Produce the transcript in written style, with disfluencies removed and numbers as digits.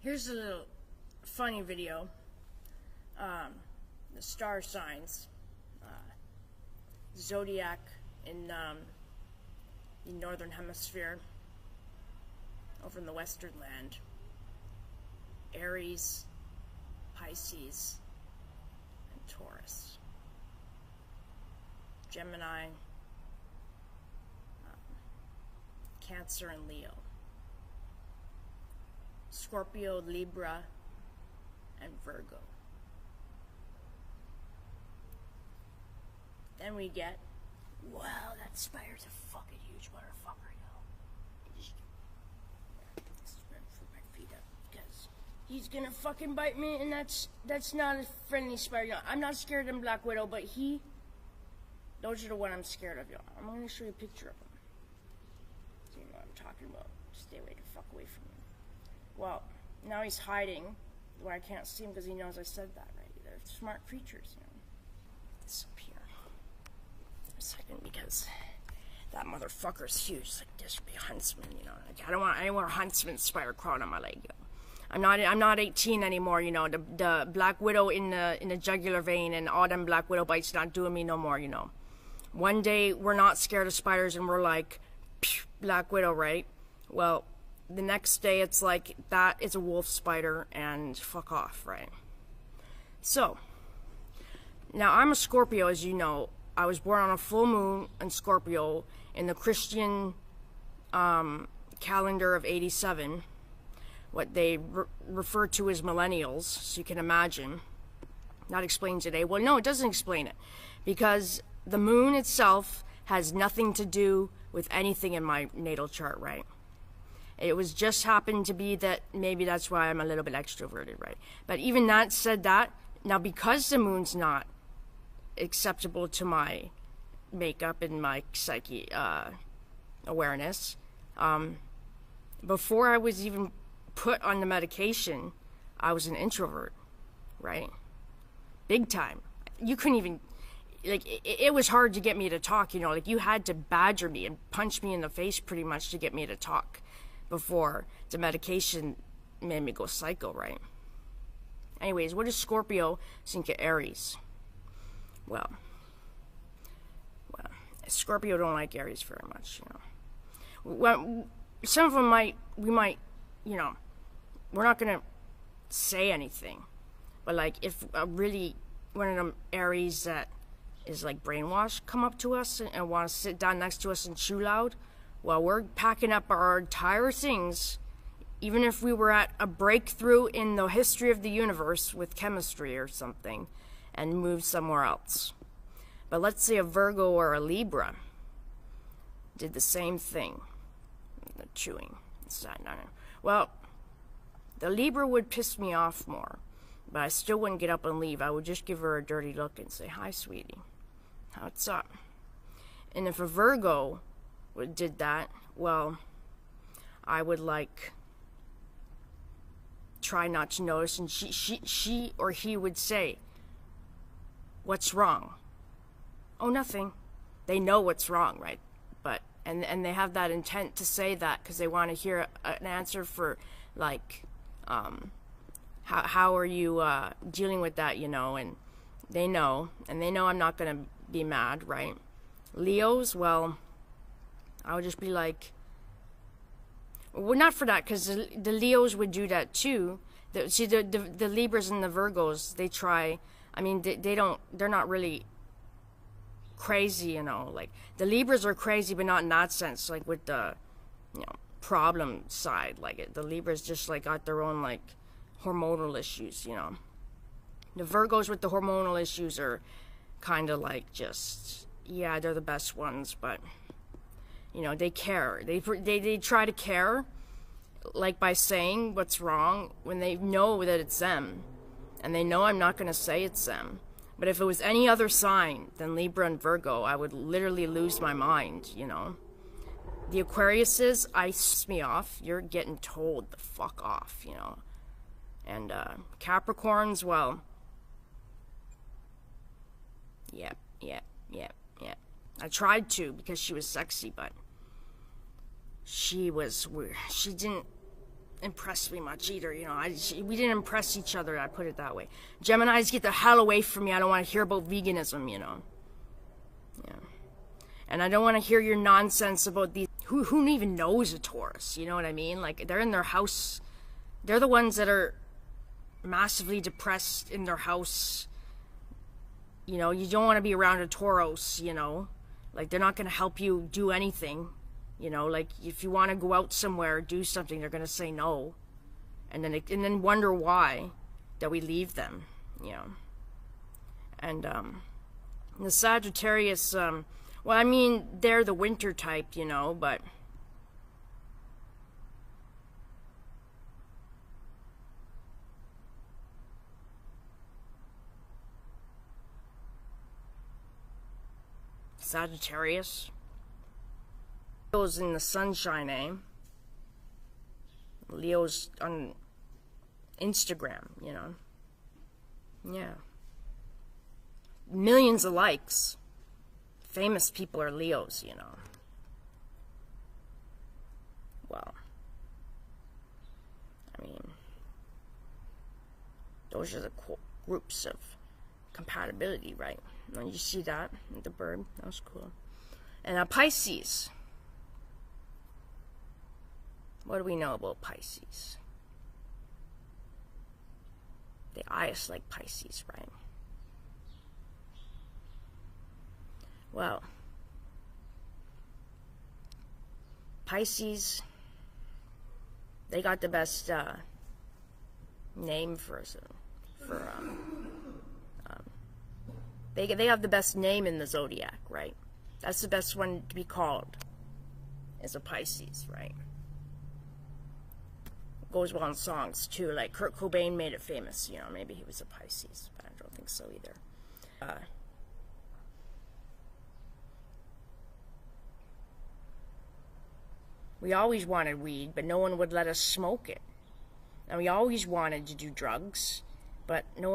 Here's a little funny video. The star signs, zodiac in the northern hemisphere, over in the western land. Aries, Pisces, and Taurus. Gemini, Cancer, and Leo. Scorpio, Libra, and Virgo. Then we get, wow, that spider's a fucking huge motherfucker, yo. Just put my feet up because he's gonna fucking bite me, and that's not a friendly spider. Yo. I'm not scared of Black Widow, but those are the one I'm scared of, yo. I'm gonna show you a picture of him. So you know what I'm talking about. Stay away the fuck away from him. Well, now he's hiding where I can't see him because he knows I said that, right? They're smart creatures, you know. Disappear. A second, because that motherfucker's huge. It's like this would be a huntsman, you know. Like, I don't want any more huntsman spider crawling on my leg, yo. I'm not 18 anymore, you know. The Black Widow in the jugular vein and all them Black Widow bites not doing me no more, you know. One day we're not scared of spiders and we're like, Black Widow, right? Well, the next day it's like, that is a wolf spider and fuck off, right? So, now I'm a Scorpio, as you know. I was born on a full moon in Scorpio in the Christian calendar of 87, what they refer to as millennials, so you can imagine. That explains today. Well, no, it doesn't explain it, because the moon itself has nothing to do with anything in my natal chart, right? It was just happened to be that maybe that's why I'm a little bit extroverted, right? But even that said that, now because the moon's not acceptable to my makeup and my psyche awareness, before I was even put on the medication, I was an introvert, right? Big time. You couldn't even, like, it was hard to get me to talk, you know, like you had to badger me and punch me in the face pretty much to get me to talk before the medication made me go psycho, right? Anyways, what is Scorpio sync to Aries? Well, Scorpio don't like Aries very much, you know. Well, some of them we might, you know, we're not gonna say anything, but like if really one of them Aries that is like brainwashed come up to us and want to sit down next to us and chew loud, well, we're packing up our entire things, even if we were at a breakthrough in the history of the universe with chemistry or something, and move somewhere else. But let's say a Virgo or a Libra did the same thing. The chewing. Well, the Libra would piss me off more, but I still wouldn't get up and leave. I would just give her a dirty look and say, hi, sweetie. What's up? And if a Virgo did that, well, I would like try not to notice, and she or he would say, what's wrong? Oh, nothing. They know what's wrong, right? But and they have that intent to say that because they want to hear an answer for like how are you dealing with that, you know? And they know I'm not gonna be mad, right? Leos, well, I would just be like, well, not for that, because the Leos would do that too. The Libras and the Virgos, they try. I mean, they're not really crazy, you know. Like the Libras are crazy, but not in that sense. Like with the, you know, problem side. Like the Libras just like got their own like hormonal issues, you know. The Virgos with the hormonal issues are kind of like just, yeah, they're the best ones, but you know, they care. They try to care, like by saying what's wrong when they know that it's them. And they know I'm not going to say it's them. But if it was any other sign than Libra and Virgo, I would literally lose my mind, you know. The Aquariuses ice me off. You're getting told the fuck off, you know. And Capricorns, well, yep. I tried to because she was sexy, but she didn't impress me much either, you know. We didn't impress each other, I put it that way. Geminis, get the hell away from me. I don't want to hear about veganism, you know. Yeah. And I don't want to hear your nonsense about these, who even knows a Taurus, you know what I mean? Like, they're in their house, they're the ones that are massively depressed in their house. You know, you don't want to be around a Taurus, you know. Like, they're not going to help you do anything. You know, like, if you want to go out somewhere, do something, they're going to say no. And then wonder why that we leave them, you know. And, the Sagittarius, well, I mean, they're the winter type, you know, but Sagittarius. Leo's in the sunshine, eh? Leo's on Instagram, you know. Yeah. Millions of likes. Famous people are Leos, you know. Well, I mean, those are the groups of compatibility, right? Now you see that, the bird, that was cool. And Pisces. What do we know about Pisces? They eye us like Pisces, right? Well, Pisces, they got the best name they have the best name in the zodiac, right? That's the best one to be called, is a Pisces, right? Goes well in songs too, like Kurt Cobain made it famous, you know. Maybe he was a Pisces, but I don't think so either. We always wanted weed, but no one would let us smoke it. And we always wanted to do drugs, but no one